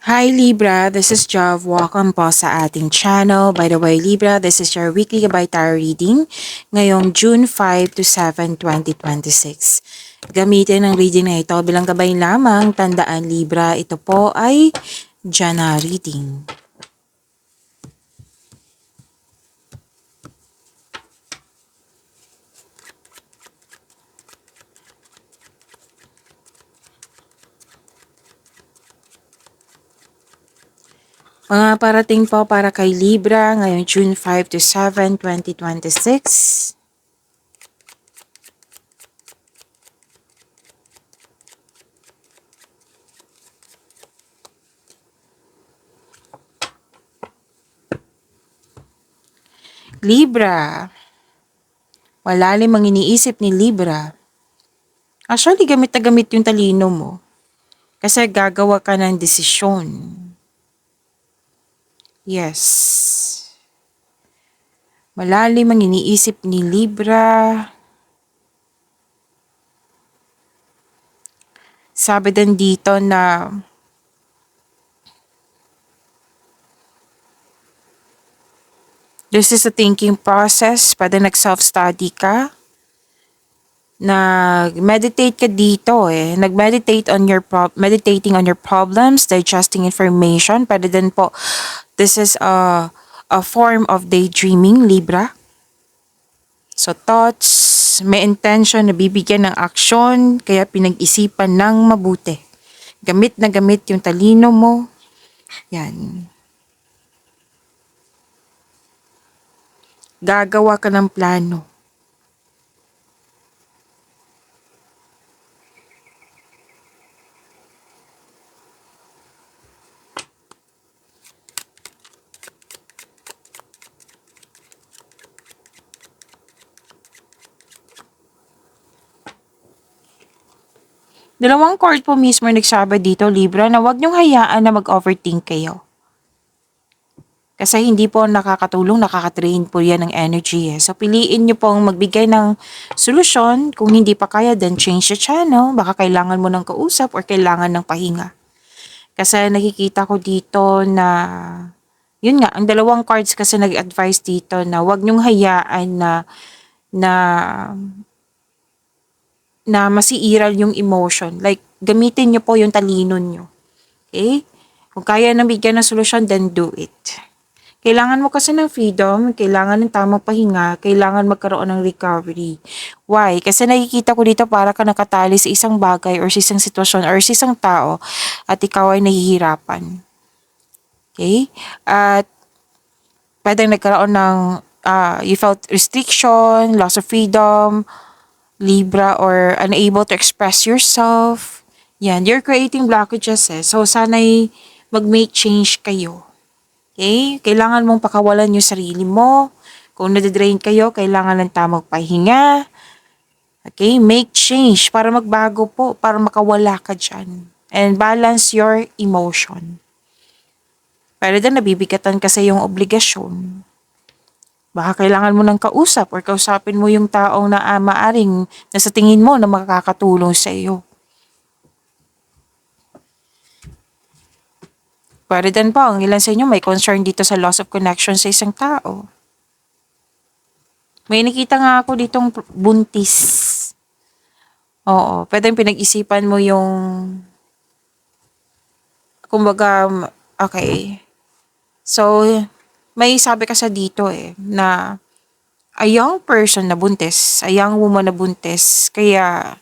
Hi Libra, this is Jav. Welcome po sa ating channel. By the way, Libra, this is your weekly gabay tarot reading ngayong June 5 to 7, 2026. Gamitin ang reading na ito bilang gabay lamang. Tandaan Libra, ito po ay Jana reading. Mga parating po para kay Libra ngayong June 5 to 7, 2026. Libra, malalim ang iniisip ni Libra. Actually, gamit na gamit yung talino mo. Kasi gagawa ka ng desisyon. Yes. Malalim ang iniisip ni Libra. Sabi din dito na this is a thinking process. Pwede nag-self-study ka. Nag-meditate ka dito eh. Nag-meditate on your meditating on your problems, digesting information. Pwede din po, this is a form of daydreaming, Libra. So thoughts, may intention na bibigyan ng aksyon, kaya pinag-isipan ng mabuti. Gamit na gamit yung talino mo. Yan. Gagawa ka ng plano. Dalawang card po mismo nagsabi dito, Libra, na huwag niyong hayaan na mag-overthink kayo. Kasi hindi po nakakatulong, nakaka-drain po yan ng energy eh. So piliin niyo pong magbigay ng solusyon. Kung hindi pa kaya, then change the channel. Baka kailangan mo ng kausap or kailangan ng pahinga. Kasi nakikita ko dito na, yun nga, ang dalawang cards kasi nag-advise dito na huwag niyong hayaan na na masiiral yung emotion. Like, gamitin nyo po yung talino nyo. Okay? Kung kaya na bigyan ng solusyon, then do it. Kailangan mo kasi ng freedom, kailangan ng tamang pahinga, kailangan magkaroon ng recovery. Why? Kasi nakikita ko dito para ka nakatali sa isang bagay or sa isang sitwasyon or sa isang tao at ikaw ay nahihirapan. Okay? At pwedeng nagkaroon ng you felt restriction, loss of freedom, Libra, or unable to express yourself. Yan, you're creating blockages eh. So, sana'y mag-make change kayo. Okay? Kailangan mong pakawalan yung sarili mo. Kung nadidrain kayo, kailangan ng tamang pahinga. Okay? Make change para magbago po, para makawala ka dyan. And balance your emotion. Pero din nabibigatan kasi yung obligasyon. Baka kailangan mo ng kausap or kausapin mo yung taong na maaring na sa tingin mo na makakatulong sa iyo. Pwede din po, ang ilan sa inyo may concern dito sa loss of connection sa isang tao. May nakita nga ako ditong buntis. Oo, pwedeng pinag-isipan mo yung, kumbaga, okay. So, may sabi kasi dito eh, na a young person na buntis, a young woman na buntis, kaya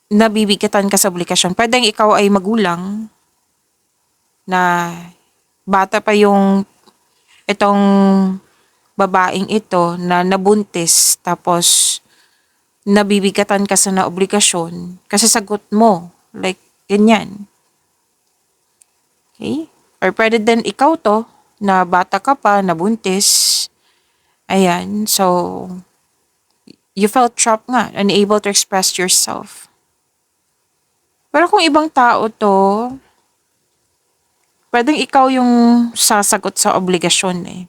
nabibigatan ka sa obligasyon. Pwedeng ikaw ay magulang na bata pa yung itong babaeng ito na nabuntis tapos nabibigatan ka sa na obligasyon kasi sagot mo. Like, ganyan. Okay? Or pwede din ikaw to na bata ka pa, nabuntis. Ayan. So, you felt trapped nga, unable to express yourself. Pero kung ibang tao to, pwedeng ikaw yung sasagot sa obligasyon eh.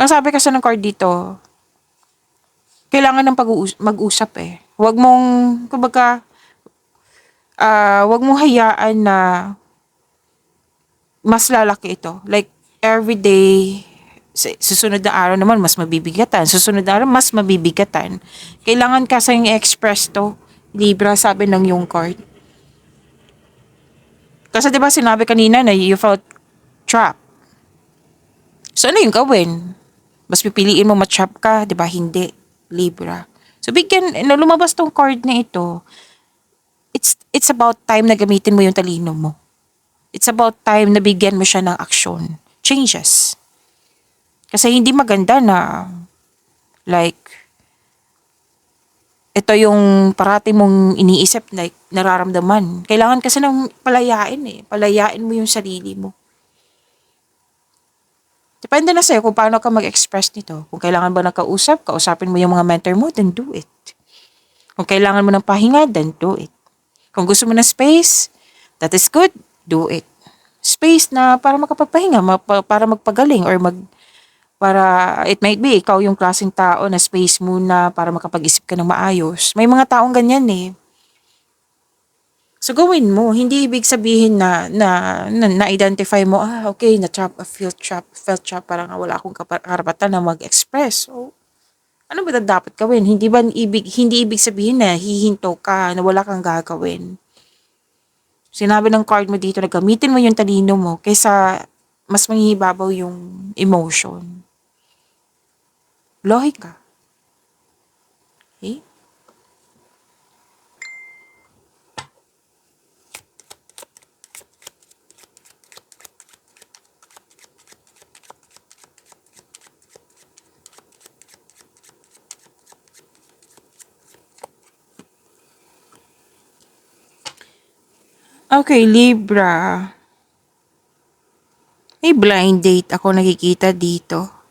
Ang sabi kasi ng card dito, kailangan ng mag-usap eh. Huwag mong, kumbaga, huwag mong hayaan na mas lalaki ito. Like, everyday, susunod na araw naman, mas mabibigatan. Susunod na araw, mas mabibigatan. Kailangan kasing i-express to. Libra, sabi ng yung card. Kasi 'di ba sinabi kanina na you felt trapped. So ano yung gawin? Mas pipiliin mo ma-trap ka, 'di ba? Hindi, Libra. So bigyan na lumabas tong card na ito. It's about time na gamitin mo yung talino mo. It's about time na bigyan mo siya ng aksyon. Changes. Kasi hindi maganda na like ito yung parati mong iniisip, like nararamdaman. Kailangan kasi ng palayain eh. Palayain mo yung sarili mo. Depende na sa'yo kung paano ka mag-express nito. Kung kailangan ba nakausap, kausapin mo yung mga mentor mo, then do it. Kung kailangan mo ng pahinga, then do it. Kung gusto mo ng space, that is good, do it. Space na para makapagpahinga, para magpagaling or para it might be ikaw yung klaseng tao na space muna para makapag-isip ka ng maayos. May mga taong ganyan eh. So gawin mo, hindi ibig sabihin na-identify mo, okay, na-trap, felt trap, parang wala akong karapatan na mag-express. So, ano ba na dapat gawin? Hindi ibig sabihin na hihinto ka, na wala kang gagawin. Sinabi ng card mo dito na gamitin mo yung talino mo kaysa mas manghihibabaw yung emotion. Lohika. Okay? Okay, Libra. May blind date ako nakikita dito.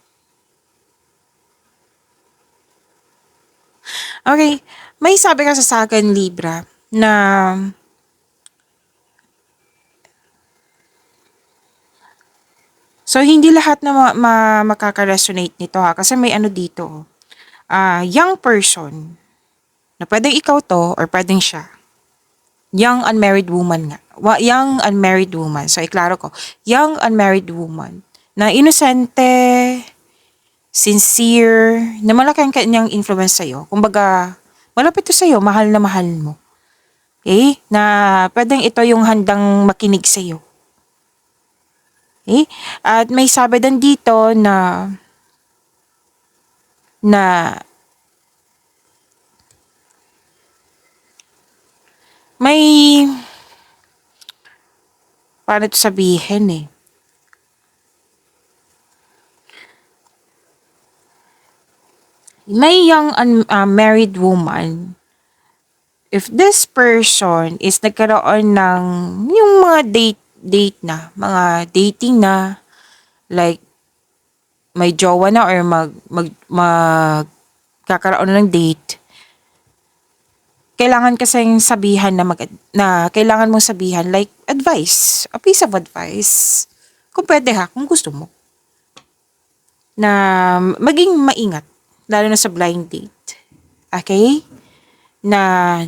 Okay, may sabi ka sa akin, Libra, na so hindi lahat na makaka-resonate nito ha, kasi may ano dito. Young person, na pwedeng ikaw to or pwedeng siya. Young unmarried woman nga. Young unmarried woman. So, iklaro ko. Young unmarried woman na inosente, sincere, na malaki ang kanyang influence sa'yo. Kumbaga, malapit to sa'yo, mahal na mahal mo. Okay? Na pwedeng ito yung handang makinig sa'yo. Okay? At may sabi din dito na may paano ito sabihin eh. May young married woman, if this person is nagkaroon ng yung mga date na, mga dating na, like may jowa na or magkakaroon na ng date, kailangan kasing sabihan na kailangan mong sabihan like advice, a piece of advice. Kung pwede ha, kung gusto mo. Na maging maingat, lalo na sa blind date. Okay? Na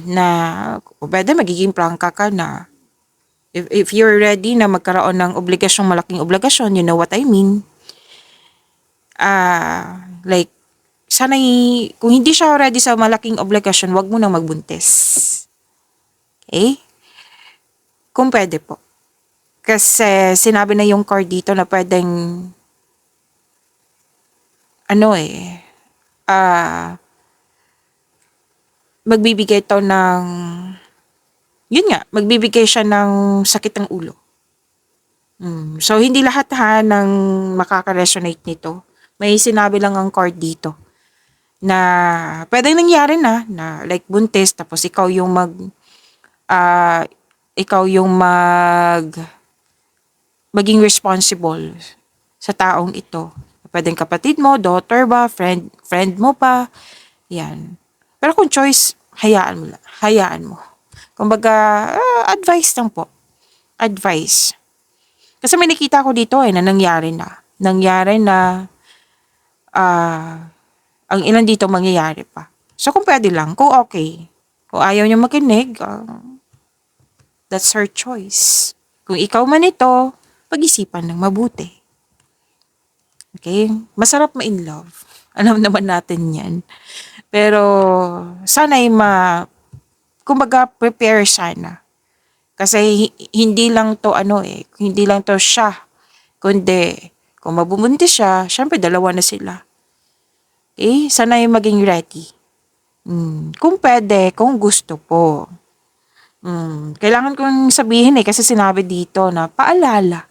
kung pwede magiging prangka ka na if you're ready na magkaroon ng malaking obligasyon, you know what I mean. Like, sana'y, kung hindi siya ready sa malaking obligasyon, wag mo nang magbuntis. Okay? Kung pwede po. Kasi sinabi na yung card dito na pwedeng magbibigay to ng magbibigay siya ng sakit ng ulo. So, hindi lahat ng makaka-resonate nito. May sinabi lang ang card dito na pwedeng nangyari na like buntis tapos ikaw yung maging responsible sa taong ito. Pwedeng kapatid mo, daughter ba, friend mo pa. Yan. Pero kung choice, hayaan mo. Kumbaga, advice lang po. Advice. Kasi may nakita ko dito na nangyari na ang ilan dito mangyayari pa. So, kung pwede lang, kung okay. Kung ayaw niya makinig, that's her choice. Kung ikaw man ito, pag-isipan ng mabuti. Okay? Masarap ma-in love. Alam naman natin yan. Pero, sana'y kumbaga, prepare sana. Kasi, hindi lang to hindi lang to siya. Kundi, kung mabubuntis siya, syempre dalawa na sila. Okay? Sana'y maging ready. Kung pwede, kung gusto po. Kailangan kong sabihin kasi sinabi dito na paalala.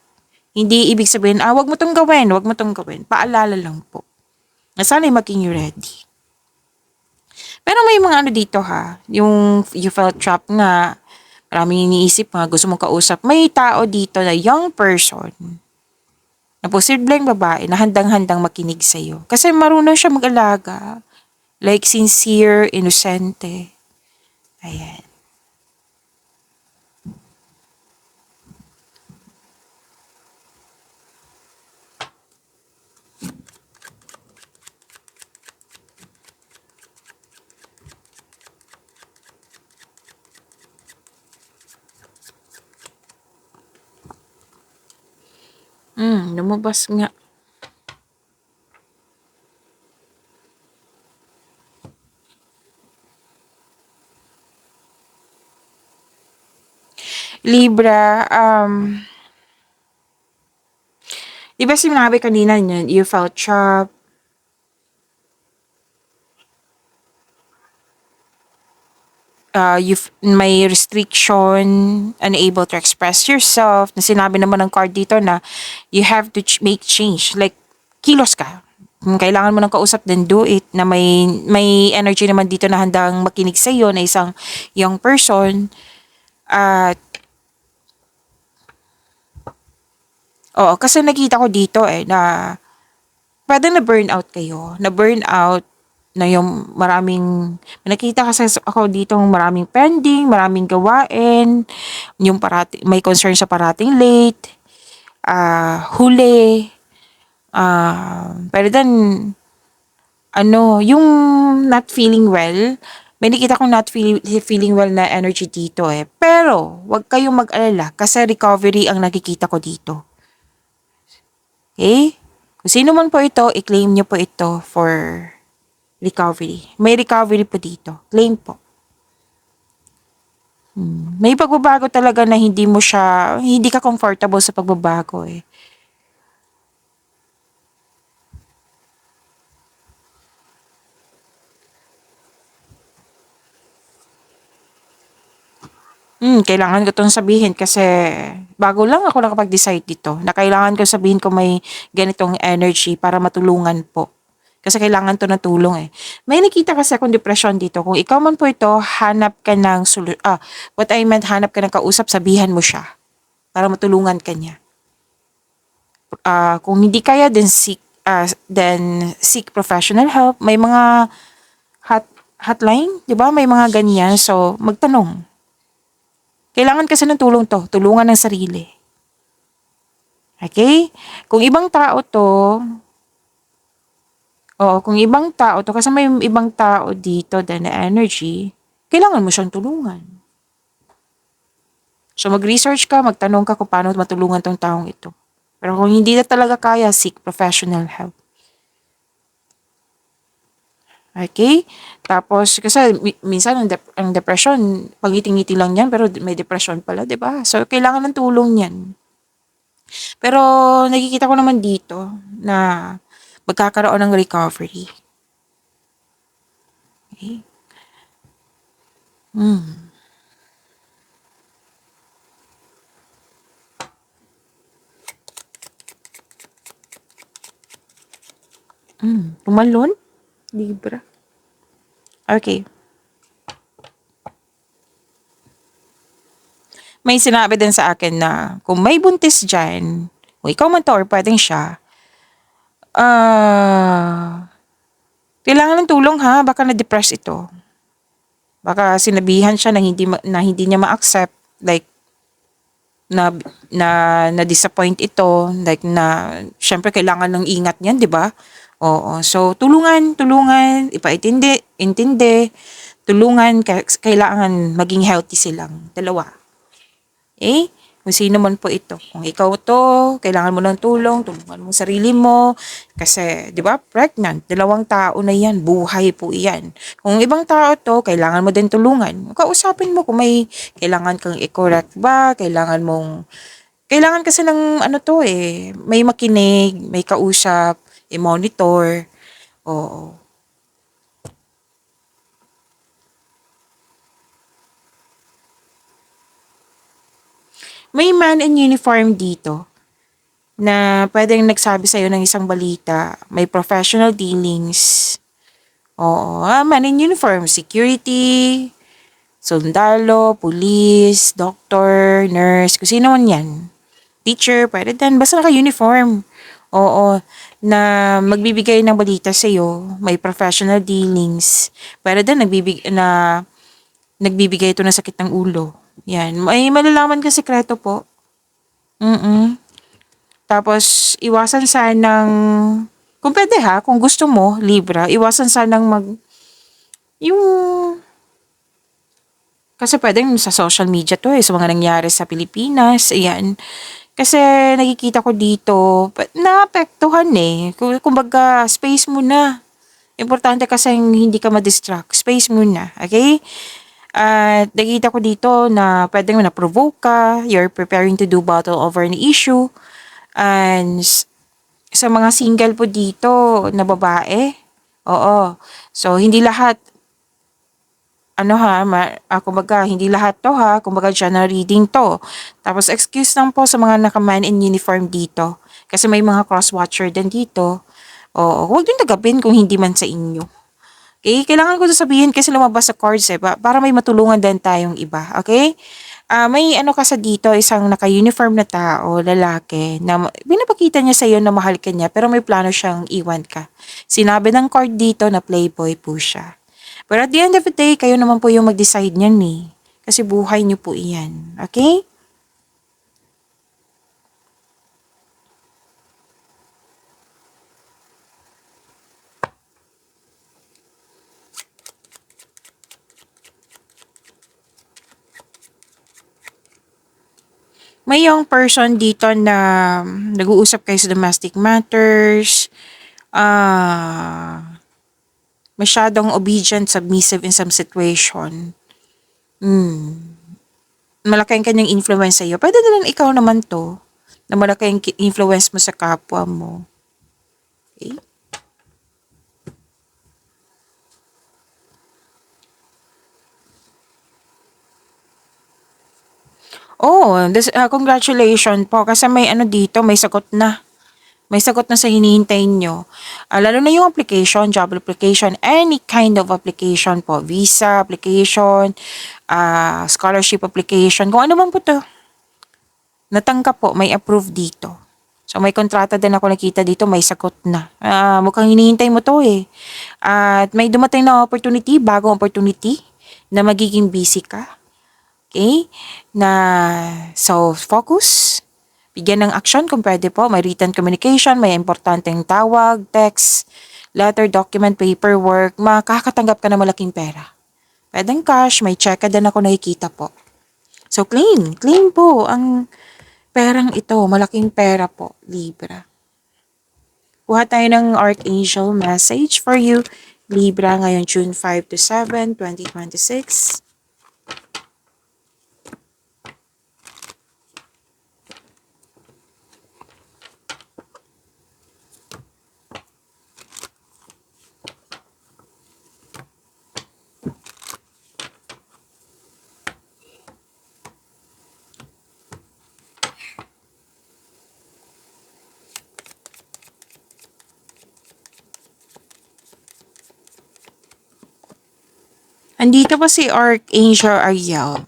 Hindi ibig sabihin, wag mo tong gawin, wag mo tong gawin. Paalala lang po. Na sana'y maging ready. Pero may mga dito yung you felt trapped nga, maraming iniisip nga, gusto mong kausap. May tao dito na young person, na posibleng babae, na handang-handang makinig sa'yo. Kasi marunong siya mag-alaga. Like sincere, inosente. Ayan. Lumabas nga. Libra, di ba sinabi kanina niyan, you felt trapped, may restriction, unable to express yourself, na sinabi naman ng card dito na you have to make change. Like, kilos ka. Kung kailangan mo ng kausap, then do it. Na may energy naman dito na handang makinig sa iyo na isang young person. At, kasi nakita ko dito na pwede na burnout kayo. Na burnout na yung nakita kasi ako dito maraming pending, maraming gawain, yung may concern sa parating late, huli, pero then, yung not feeling well, may nakita kong not feeling well na energy dito Pero, wag kayong mag-alala kasi recovery ang nakikita ko dito. Okay? Kung sino man po ito, i-claim nyo po ito for recovery. May recovery po dito. Claim po. May pagbabago talaga na hindi ka comfortable sa pagbabago Kailangan ko itong sabihin kasi bago lang ako nakapag-decide dito na kailangan ko sabihin kung may ganitong energy para matulungan po. Kasi kailangan to ng tulong May nakita kasi akong depression dito. Kung ikaw man po ito, hanap ka ng what I meant, hanap ka ng kausap, sabihan mo siya para matulungan ka niya. Kung hindi kaya, then seek professional help. May mga hotline, di ba? May mga ganyan. So, magtanong. Kailangan kasi ng tulong to. Tulungan ng sarili. Okay? Kung ibang tao to, kung ibang tao to, kasi may ibang tao dito na energy, kailangan mo siyang tulungan. So, mag-research ka, magtanong ka kung paano matulungan tong taong ito. Pero kung hindi na talaga kaya, seek professional help. Okay? Tapos, kasi minsan ang depression, pangiti-ngiti lang yan, pero may depression pala, di ba? So, kailangan ng tulong yan. Pero, nakikita ko naman dito na magkakaroon ng recovery. Okay? Tumalon? Libra. Okay. May sinabi din sa akin na kung may buntis dyan, kung ikaw man to or pwedeng siya, kailangan ng tulong baka na-depress ito. Baka sinabihan siya na hindi niya ma-accept, like, na disappoint ito, like na, syempre kailangan ng ingat niyan, di ba? Oo, so tulungan, intindi, tulungan, kailangan maging healthy silang dalawa. Eh, kung sino man po ito. Kung ikaw to, kailangan mo ng tulong, tulungan mo sarili mo. Kasi, di ba, pregnant, dalawang tao na yan, buhay po yan. Kung ibang tao to, kailangan mo din tulungan. Kausapin mo kung may kailangan kang i-correct ba, kailangan kasi ng ano to may makinig, may kausap, i-monitor. Oo. May man in uniform dito na pwedeng nagsabi sa'yo ng isang balita, may professional dealings. Oo, man in uniform, security, sundalo, police, doctor, nurse, kung sino man yan. Teacher, pwede din, basta naka-uniform. Oo, na magbibigay ng balita sa'yo, may professional dealings. Pwede din, nagbibigay ito ng sakit ng ulo. Yan, may malalaman ka sekreto po. Mm. Tapos, iwasan sanang, kung pwede ha, kung gusto mo, Libra, iwasan sanang yung, kasi pwedeng sa social media to sa mga nangyari sa Pilipinas, ayan. Kasi nakikita ko dito, naapektuhan Kumbaga, space muna. Importante kasi hindi ka ma-distract. Space muna, okay? At nakita ko dito na pwedeng na-provoke ka, you're preparing to do battle over an issue, and sa mga single po dito na babae, oo. So, hindi lahat, kumbaga, hindi lahat to ha, kumbaga general reading to. Tapos, excuse lang po sa mga naka-man in uniform dito. Kasi may mga cross-watcher din dito. Oo, huwag din tagapin kung hindi man sa inyo. Okay, kailangan ko sabihin kasi lumabas sa cards para may matulungan din tayong iba, okay? May ano kasi dito, isang naka-uniform na tao, lalaki, na pinapakita niya sa iyo na mahal ka niya, pero may plano siyang iwan ka. Sinabi ng card dito na playboy po siya. Pero at the end of the day, kayo naman po yung mag-decide niyan Kasi buhay niyo po iyan. Okay? May young person dito na nag-uusap kayo sa domestic matters, masyadong obedient, submissive in some situation. Malaki ang kanyang influence sa'yo. Pwede na lang ikaw naman to, na malaki ang influence mo sa kapwa mo. Okay? Oh, congratulations po kasi may ano dito, may sagot na. May sagot na sa hinihintay nyo. Lalo na yung application, job application, any kind of application po. Visa application, scholarship application, kung ano man po to. Natanggap po, may approve dito. So may kontrata din ako nakita dito, may sagot na. Mukhang hinihintay mo to At may dumating na opportunity, bagong opportunity, na magiging busy ka. Okay? So focus. Bigyan ng action kung pwede po. May written communication, may importanteng tawag, text, letter, document, paperwork. Makakatanggap ka ng malaking pera. Pwedeng cash, may check din ako nakikita po. So claim po ang perang ito. Malaking pera po, Libra. Kuha tayo ng Archangel message for you, Libra, ngayon June 5 to 7, 2026. Andito pa si Archangel Ariel.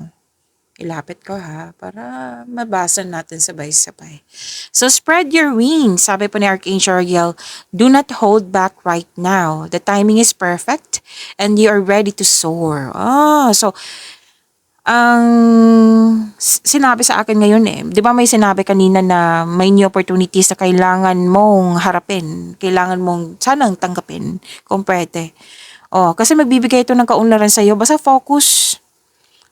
Ilapit ko para mabasa natin sabay-sabay. So spread your wings, sabi po ni Archangel Ariel, do not hold back right now. The timing is perfect and you are ready to soar. So ang sinabi sa akin ngayon eh. 'Di ba may sinabi kanina na may new opportunities na kailangan mong harapin, kailangan mong sanang tanggapin kung pwede. Oh, kasi magbibigay ito ng kaunlaran sa iyo. Basta focus.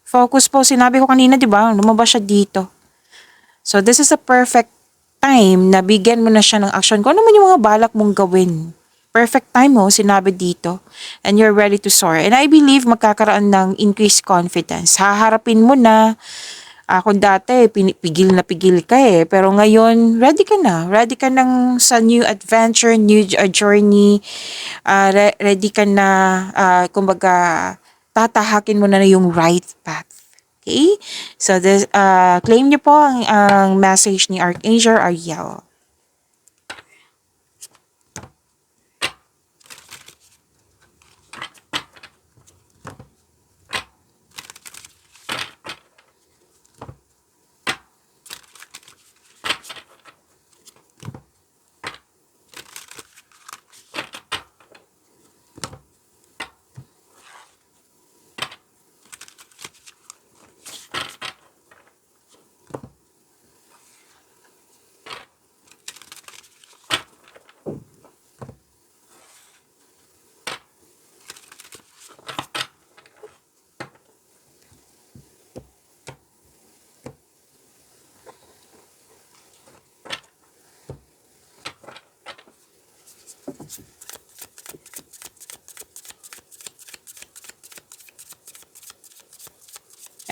Focus po. Sinabi ko kanina, 'di ba? Lumabas siya dito. So this is a perfect time na bigyan mo na siya ng action. Kung ano man yung mga balak mong gawin. Perfect time mo, sinabi dito. And you're ready to soar. And I believe magkakaroon ng increased confidence. Haharapin mo na. Kung dati, pigil ka eh. Pero ngayon, ready ka na. Ready ka nang sa new adventure, new journey. Ready ka na, kumbaga, tatahakin mo na yung right path. Okay? So, claim niyo po ang message ni Archangel Ariel.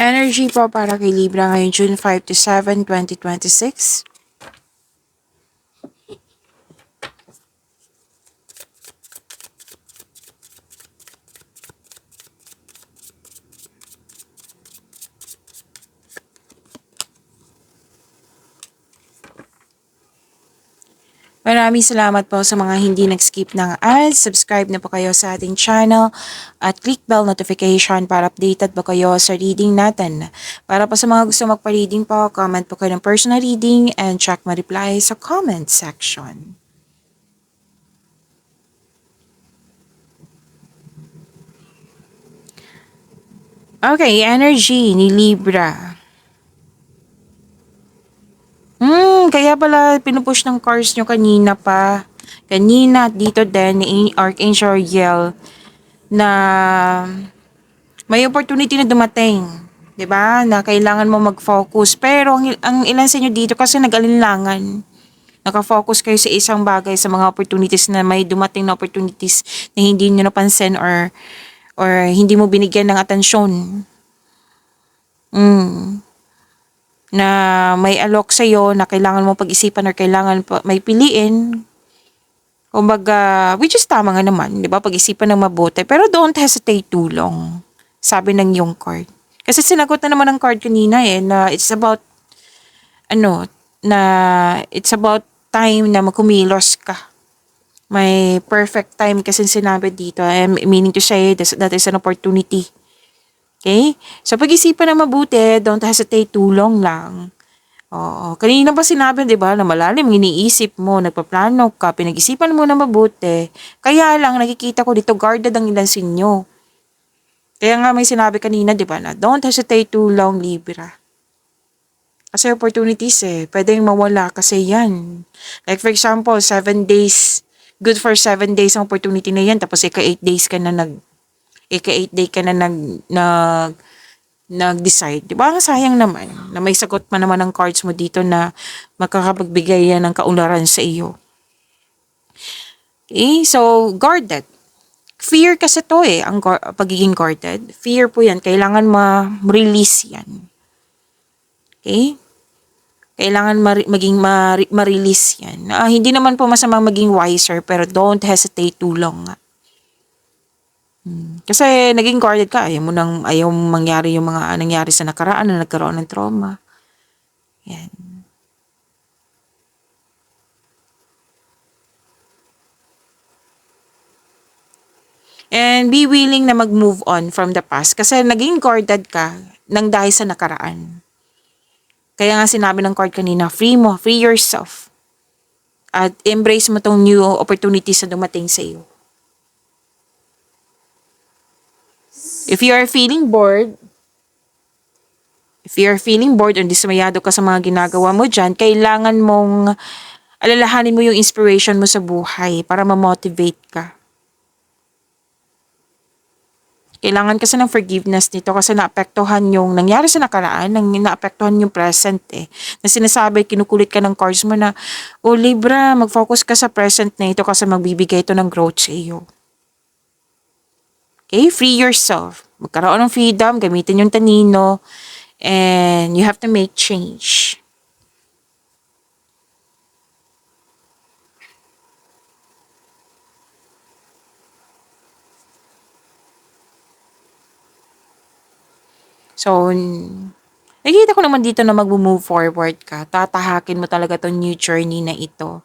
Energy po para kay Libra ngayon June 5 to 7, 2026. Maraming salamat po sa mga hindi nag-skip ng ads. Subscribe na po kayo sa ating channel at click bell notification para updated po kayo sa reading natin. Para po sa mga gusto magpa-reading po, comment po kayo ng personal reading and check my reply sa comment section. Okay, energy ni Libra. Kaya pala pinupush ng cards nyo kanina pa. Kanina dito din ni Archangel Ariel na may opportunity na dumating. 'Di ba? Na kailangan mo mag-focus. Pero ang ilan sa inyo dito kasi nag-alinlangan. Naka-focus kayo sa isang bagay, sa mga opportunities na may dumating na opportunities na hindi nyo napansin or hindi mo binigyan ng atensyon. Na may alok sa'yo na kailangan mo pag-isipan or kailangan may piliin. Kumbaga, which is tama nga naman, di ba? Pag-isipan ng mabuti. Pero don't hesitate too long. Sabi ng yung card. Kasi sinagot na naman ng card kanina eh, na it's about, it's about time na kumilos ka. May perfect time kasi sinabi dito. Meaning to say, that is an opportunity. Okay? So, pag-isipan ng mabuti, don't hesitate too long lang. Oo. Kanina pa sinabi, di ba, na malalim, iniisip mo, nagpaplano ka, pinag-isipan mo na mabuti. Kaya lang, nakikita ko dito, guarded ang ilan sa inyo. Kaya nga may sinabi kanina, di ba, na don't hesitate too long, Libra. Kasi opportunities pwedeng mawala kasi yan. Like for example, 7 days, good for 7 days ang opportunity na yan, tapos ika-8 days ka na ika-8 day ka na nag-decide. Di ba? Sayang naman na may sagot pa naman ng cards mo dito na makakapagbigay yan ng kaunlaran sa iyo. Okay? So, guarded. Fear kasi to ang pagiging guarded. Fear po yan. Kailangan ma-release yan. Okay? Kailangan maging ma-release yan. Hindi naman po masamang maging wiser, pero don't hesitate too long nga. Kasi naging guarded ka, ayaw mangyari yung mga nangyari sa nakaraan na nagkaroon ng trauma. Yan. And be willing na mag-move on from the past kasi naging guarded ka nang dahil sa nakaraan. Kaya nga sinabi ng card kanina, free yourself. At embrace mo tong new opportunities na dumating sa iyo. If you are feeling bored, If you're feeling bored o dismayado ka sa mga ginagawa mo dyan, kailangan mong alalahanin mo yung inspiration mo sa buhay para ma-motivate ka. Kailangan kasi ng forgiveness nito kasi naapektuhan yung nangyari sa nakaraan, naapektuhan yung present eh. Na sinasabi, kinukulit ka ng cards mo na, oh Libra, mag-focus ka sa present na ito kasi magbibigay ito ng growth sa iyo. Okay, free yourself. Magkaroon ng freedom, gamitin yung tanino, and you have to make change. So, nakikita ko naman dito na mag-move forward ka. Tatahakin mo talaga tong new journey na ito.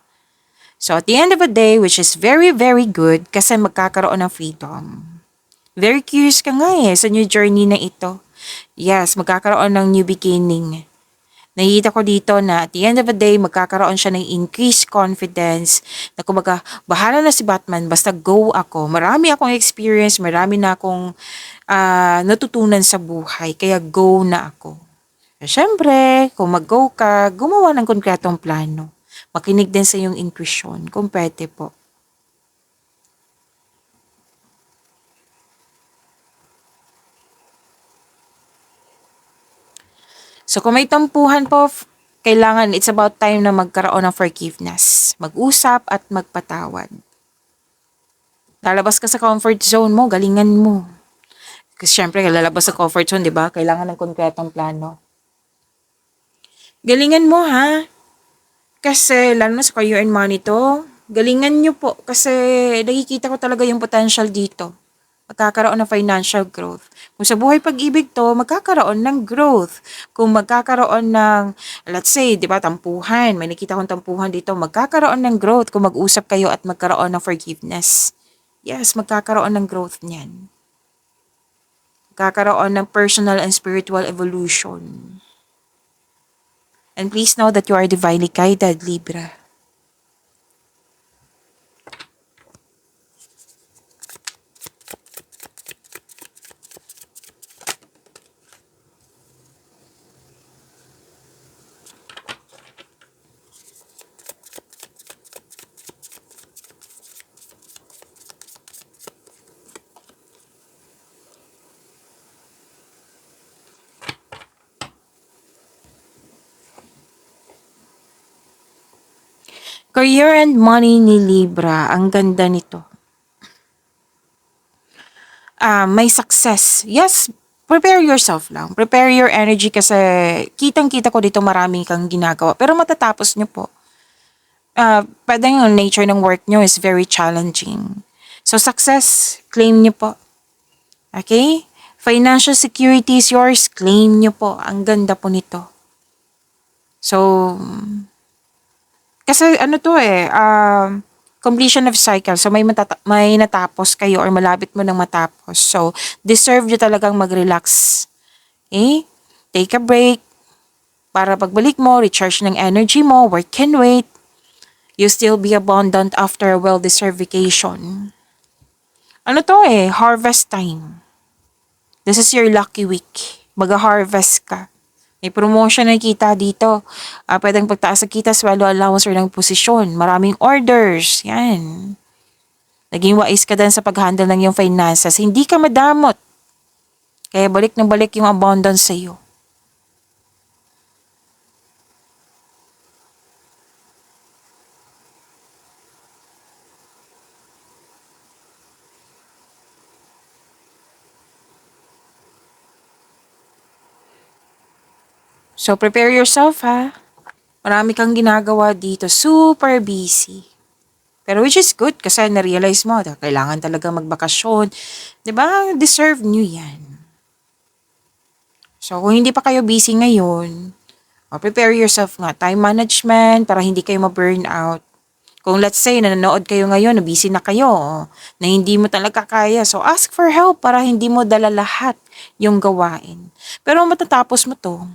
So, at the end of the day, which is very, very good kasi magkakaroon ng freedom. Very curious ka nga sa new journey na ito. Yes, magkakaroon ng new beginning. Nakikita ko dito na at the end of the day, magkakaroon siya ng increased confidence na kumbaga, bahala na si Batman, basta go ako. Marami akong experience, marami na akong natutunan sa buhay, kaya go na ako. Siyempre, kung mag-go ka, gumawa ng konkretong plano. Makinig din sa iyong intuition, kung pwede po. So kung may tampuhan po, kailangan, it's about time na magkaroon ng forgiveness. Mag-usap at magpatawad. Lalabas ka sa comfort zone mo, galingan mo. Kasi syempre, lalabas sa comfort zone, di ba? Kailangan ng konkretong plano. Galingan mo ha. Kasi, lalo na sa career and money to, galingan nyo po. Kasi, nakikita ko talaga yung potential dito. Magkakaroon ng financial growth. Kung sa buhay pag-ibig to, magkakaroon ng growth. Kung magkakaroon ng, let's say, di ba, tampuhan. May nakita kong tampuhan dito. Magkakaroon ng growth kung mag-usap kayo at magkaroon ng forgiveness. Yes, magkakaroon ng growth niyan. Magkakaroon ng personal and spiritual evolution. And please know that you are divinely guided, Libra. Career and money ni Libra, ang ganda nito. May success. Yes, prepare yourself lang. Prepare your energy kasi kitang-kita ko dito marami kang ginagawa. Pero matatapos nyo po. Pwede yung nature ng work nyo is very challenging. So success, claim nyo po. Okay? Financial security is yours, claim nyo po. Ang ganda po nito. So, kasi ano to completion of cycle. So, may natapos kayo or malapit mo nang matapos. So, deserve nyo talagang mag-relax. Okay? Take a break. Para pagbalik mo, recharge ng energy mo, work can wait. You still be abundant after a well-deserved vacation. Ano to harvest time. This is your lucky week. Mag-harvest ka. May promotion na kita dito. Pwedeng pagtaas sa kita, sweldo allowance or ng posisyon. Maraming orders. Yan. Naging wais ka din sa pag-handle ng iyong finances. Hindi ka madamot. Kaya balik na balik yung abundance sa iyo. So, prepare yourself ha. Marami kang ginagawa dito. Super busy. Pero which is good kasi na-realize mo na kailangan talaga magbakasyon. 'Di ba? Deserve nyo yan. So, kung hindi pa kayo busy ngayon, prepare yourself nga. Time management para hindi kayo ma-burn out. Kung let's say, nanonood kayo ngayon, na busy na kayo, na hindi mo talaga kaya. So, ask for help para hindi mo dala lahat yung gawain. Pero matatapos mo to.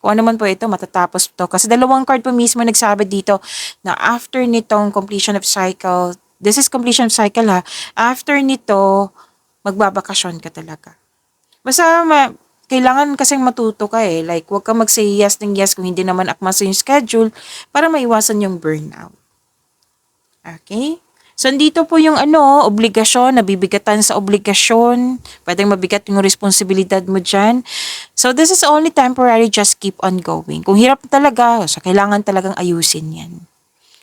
Kung ano man po ito, matatapos to. Kasi dalawang card po mismo nagsabi dito na after nitong completion of cycle, this is completion of cycle ha, after nito, magbabakasyon ka talaga. Basta, kailangan kasing matuto ka eh. Like, huwag ka mag-say yes ng yes kung hindi naman akma sa yung schedule para maiwasan yung burnout. Okay? So, andito po yung obligasyon, nabibigatan sa obligasyon. Pwedeng mabigat yung responsibilidad mo dyan. So, this is only temporary, just keep on going. Kung hirap talaga, so kailangan talagang ayusin yan.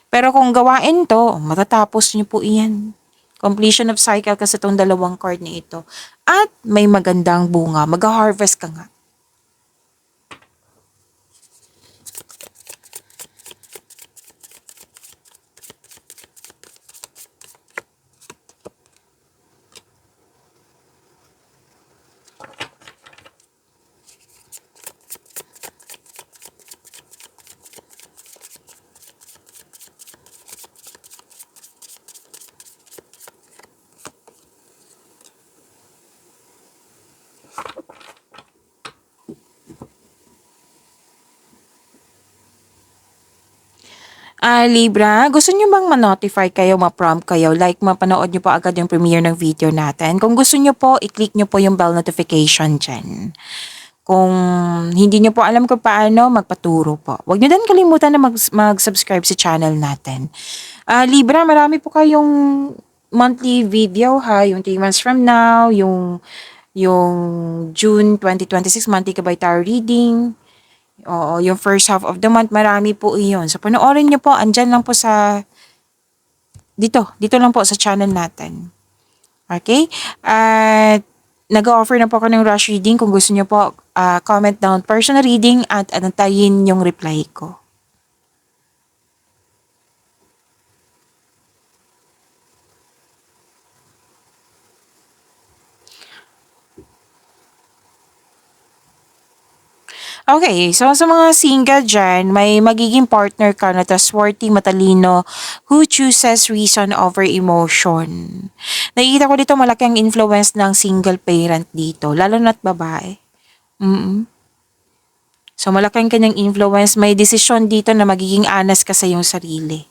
Pero kung gawain to, matatapos nyo po iyan. Completion of cycle kasi itong dalawang card na ito. At may magandang bunga, mag-harvest ka nga. Libra, gusto nyo bang ma-notify kayo, ma-prompt kayo, like mapanood nyo po agad yung premiere ng video natin? Kung gusto nyo po, i-click nyo po yung bell notification dyan. Kung hindi nyo po alam kung paano, magpaturo po. Huwag nyo din kalimutan na mag-subscribe sa channel natin. Libra, marami po kayong monthly video ha, yung 3 months from now, yung June 2026 monthly Kabay Tarot reading. Oo, yung first half of the month, marami po iyon. So, panoorin nyo po, andyan lang po dito lang po sa channel natin. Okay? At, nag-offer na po ako ng rush reading. Kung gusto nyo po, comment down personal reading at antayin yung reply ko. Okay, so sa mga single dyan, may magiging partner ka na trustworthy, matalino, who chooses reason over emotion. Nakikita ko dito malaki ang influence ng single parent dito, lalo na't babae. So malaki ang kanyang influence, may desisyon dito na magiging honest ka sa iyong sarili.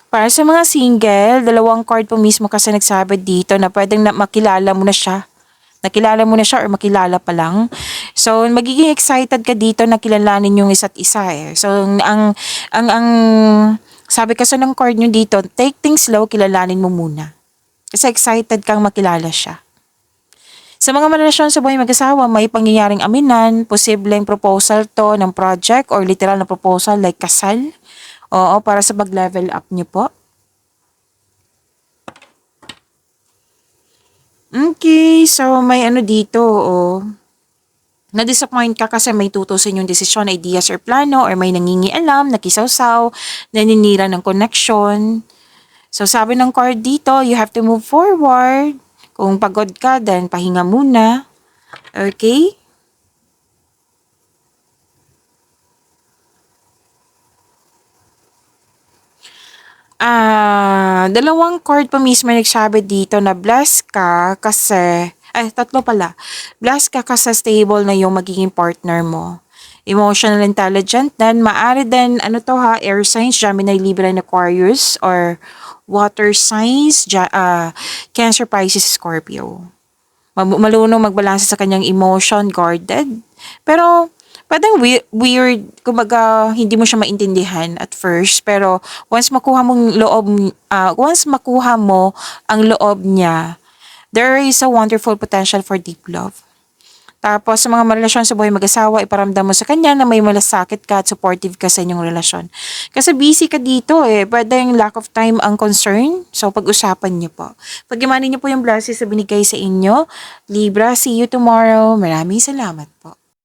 Para sa mga single, dalawang card po mismo kasi nagsabi dito na pwedeng makilala mo na siya. Nakilala mo na siya or makilala pa lang. So, magiging excited ka dito na kilalanin yung isa't isa eh. So, ang sabi kasi ng card nyo dito, take things slow, kilalanin mo muna. Kasi excited kang makilala siya. Sa mga relasyon sa buhay mag-asawa, may pangyayaring aminan, posibleng proposal to ng project or literal na proposal like kasal. Oo, para sa pag-level up niyo po. Okay, so may dito, na-disappoint ka kasi may tutusin yung desisyon, ideas or plano, or may nangingialam, nakisawsaw, naninira ng connection. So sabi ng card dito, you have to move forward. Kung pagod ka, then pahinga muna. Okay? Dalawang card pa mismo nagsabi dito na blessed ka kasi, tatlo pala. Blessed ka kasi stable na yung magiging partner mo. Emotional intelligent, then maaari din, air signs, Gemini, Libra, and Aquarius, or water signs, Cancer, Pisces, Scorpio. Malunong magbalanse sa kanyang emotion, guarded. Pero, parang weird, kumbaga hindi mo siya maintindihan at first, pero once makuha mo ang loob niya, there is a wonderful potential for deep love. Tapos sa mga relasyon sa buhay mag-asawa, iparamdam mo sa kanya na may malasakit ka at supportive ka sa inyong relasyon. Kasi busy ka dito pwedeng lack of time ang concern, so pag-usapan niyo po. Pag-imanin niyo po yung blessings na binigay sa inyo. Libra, see you tomorrow. Maraming salamat po.